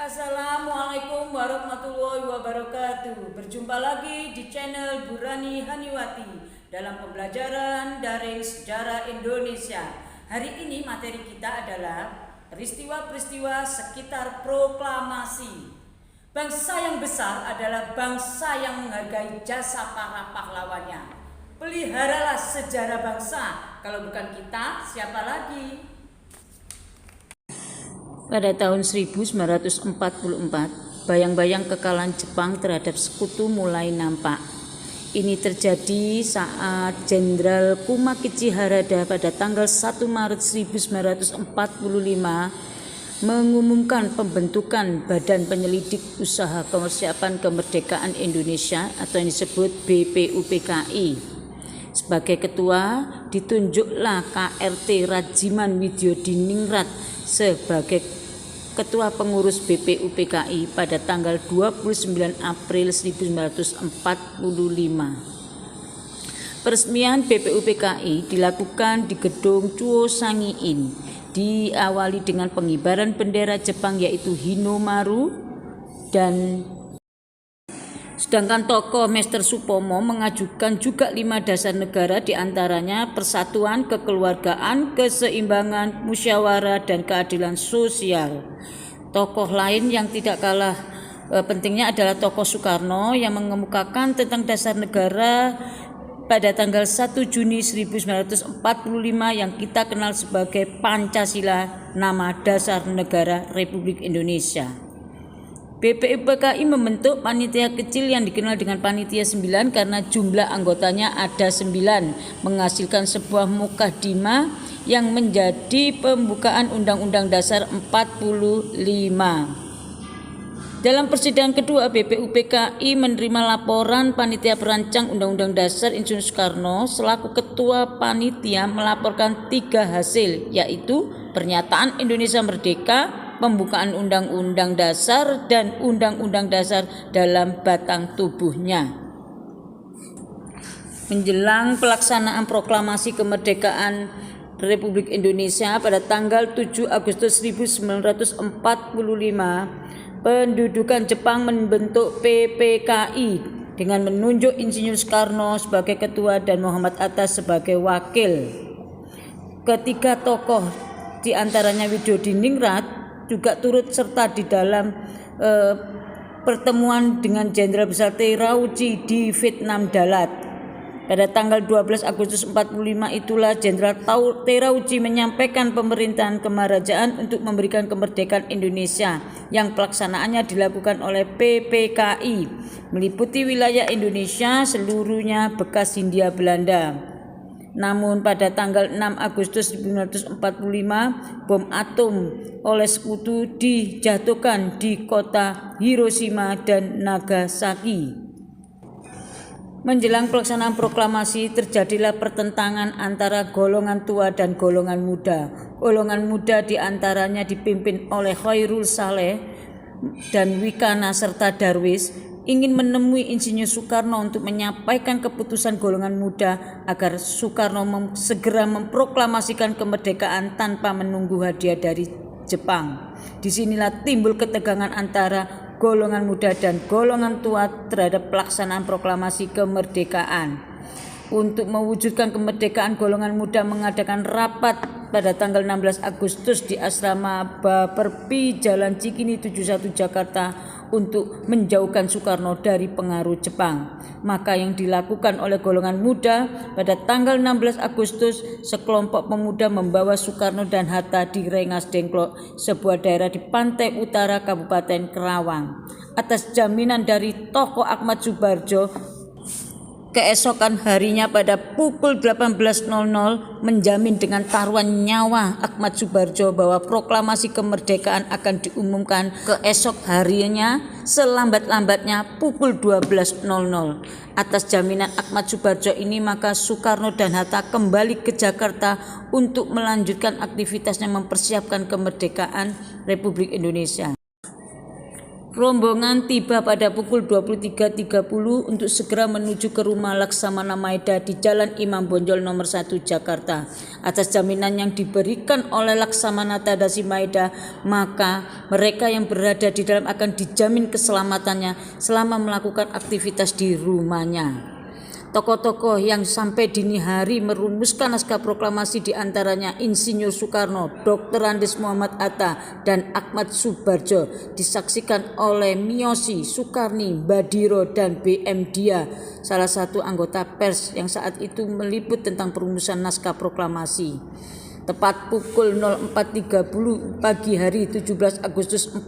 Assalamualaikum warahmatullahi wabarakatuh. Berjumpa lagi di channel Burani Haniwati dalam pembelajaran daring sejarah Indonesia. Hari ini materi kita adalah peristiwa-peristiwa sekitar proklamasi. Bangsa yang besar adalah bangsa yang menghargai jasa para pahlawannya. Peliharalah sejarah bangsa. Kalau bukan kita, siapa lagi? Pada tahun 1944, bayang-bayang kekalahan Jepang terhadap sekutu mulai nampak. Ini terjadi saat Jenderal Kumakichi Harada pada tanggal 1 Maret 1945 mengumumkan pembentukan Badan Penyelidik Usaha Persiapan Kemerdekaan Indonesia atau yang disebut BPUPKI. Sebagai ketua ditunjuklah KRT Rajiman Widyodiningrat sebagai Ketua Pengurus BPUPKI pada tanggal 29 April 1945. Peresmian BPUPKI dilakukan di Gedung Chuo Sangi-in, diawali dengan pengibaran bendera Jepang yaitu Hinomaru, dan sedangkan tokoh Mr. Supomo mengajukan juga 5 dasar negara, diantaranya persatuan, kekeluargaan, keseimbangan, musyawarah, dan keadilan sosial. Tokoh lain yang tidak kalah pentingnya adalah tokoh Soekarno yang mengemukakan tentang dasar negara pada tanggal 1 Juni 1945 yang kita kenal sebagai Pancasila, nama dasar negara Republik Indonesia. BPUPKI membentuk panitia kecil yang dikenal dengan Panitia 9 karena jumlah anggotanya ada 9, menghasilkan sebuah mukadimah yang menjadi pembukaan Undang-Undang Dasar 45. Dalam persidangan kedua, BPUPKI menerima laporan panitia perancang Undang-Undang Dasar Insinyur Soekarno selaku ketua panitia melaporkan 3 hasil, yaitu pernyataan Indonesia Merdeka, pembukaan Undang-Undang Dasar, dan Undang-Undang Dasar dalam batang tubuhnya. Menjelang pelaksanaan proklamasi kemerdekaan Republik Indonesia pada tanggal 7 Agustus 1945, pendudukan Jepang membentuk PPKI dengan menunjuk Insinyur Soekarno sebagai ketua dan Muhammad Hatta sebagai wakil. Ketiga tokoh diantaranya Widyodiningrat juga turut serta di dalam pertemuan dengan Jenderal Besar Terauchi di Vietnam Dalat. Pada tanggal 12 Agustus 45 itulah Jenderal Terauchi menyampaikan pemerintahan kemarajaan untuk memberikan kemerdekaan Indonesia yang pelaksanaannya dilakukan oleh PPKI meliputi wilayah Indonesia seluruhnya bekas Hindia Belanda. Namun pada tanggal 6 Agustus 1945 bom atom oleh sekutu dijatuhkan di kota Hiroshima dan Nagasaki. Menjelang pelaksanaan proklamasi terjadilah pertentangan antara golongan tua dan golongan muda. Golongan muda diantaranya dipimpin oleh Khairul Saleh dan Wikana serta Darwis ingin menemui Insinyur Soekarno untuk menyampaikan keputusan golongan muda agar Soekarno segera memproklamasikan kemerdekaan tanpa menunggu hadiah dari Jepang. Disinilah timbul ketegangan antara golongan muda dan golongan tua terhadap pelaksanaan proklamasi kemerdekaan. Untuk mewujudkan kemerdekaan, golongan muda mengadakan rapat pada tanggal 16 Agustus di Asrama Baperpi Jalan Cikini 71 Jakarta untuk menjauhkan Soekarno dari pengaruh Jepang. Maka yang dilakukan oleh golongan muda pada tanggal 16 Agustus, sekelompok pemuda membawa Soekarno dan Hatta di Rengas Dengklok, sebuah daerah di pantai utara Kabupaten Kerawang. Atas jaminan dari tokoh Ahmad Subarjo, keesokan harinya pada pukul 18.00 menjamin dengan taruhan nyawa Ahmad Subarjo bahwa proklamasi kemerdekaan akan diumumkan keesok harinya selambat-lambatnya pukul 12.00. Atas jaminan Ahmad Subarjo ini maka Soekarno dan Hatta kembali ke Jakarta untuk melanjutkan aktivitasnya mempersiapkan kemerdekaan Republik Indonesia. Rombongan tiba pada pukul 23.30 untuk segera menuju ke rumah Laksamana Maeda di Jalan Imam Bonjol nomor 1 Jakarta. Atas jaminan yang diberikan oleh Laksamana Tadasi Maeda, maka mereka yang berada di dalam akan dijamin keselamatannya selama melakukan aktivitas di rumahnya. Tokoh-tokoh yang sampai dini hari merumuskan naskah proklamasi diantaranya Insinyur Soekarno, Dr. Andes Muhammad Atta, dan Ahmad Subarjo, disaksikan oleh Miyoshi, Sukarni, Badiro, dan B.M. Dia, salah satu anggota pers yang saat itu meliput tentang perumusan naskah proklamasi. Tepat pukul 04.30 pagi hari 17 Agustus 45,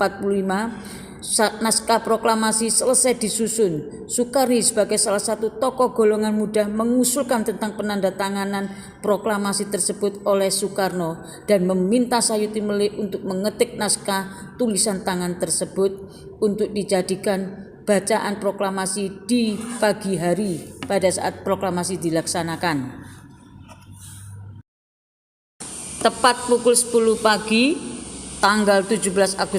naskah proklamasi selesai disusun. Sukarni sebagai salah satu tokoh golongan muda mengusulkan tentang penandatanganan proklamasi tersebut oleh Soekarno dan meminta Sayuti Melik untuk mengetik naskah tulisan tangan tersebut untuk dijadikan bacaan proklamasi di pagi hari pada saat proklamasi dilaksanakan. Tepat pukul 10 pagi tanggal 17 Agustus